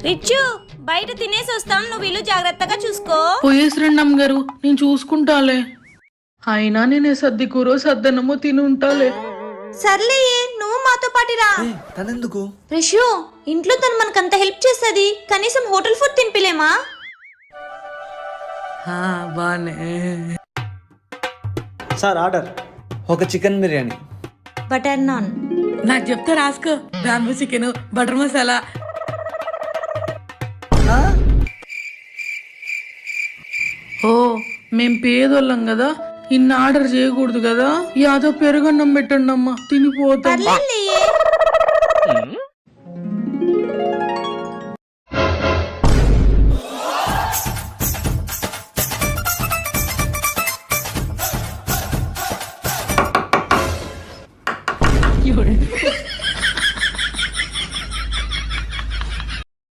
రిచ్చు బయట తినేసి వస్తాం, నువ్వు ఇల్లు జాగ్రత్తగా చూసుకో. పోయేసిరండి అమ్మగారు, నేను చూసుకుంటాలే. అయినా నేను సర్ది కూరో సద్దనమో తిని ఉంటాలే. సర్లే నువ్వు మాతో పాటిరా. తనెందుకు? రిషు ఇంట్లో తను మనకంత హెల్ప్ చేస్తుంది, కనీసం హోటల్ ఫుడ్ తినిపిలేమా? బానే. Sir order. ఒక చికెన్ బిర్యానీ. బటర్ నాన్. నాకు చెప్తే రాసుకో. Bamboo chicken, butter masala. ఓ మేం పేదోళ్ళం కదా, ఇన్ని ఆర్డర్ చేయకూడదు కదా. యాదో పెరుగన్నం పెట్టండి అమ్మా, తినిపోతాం. పర్లేదు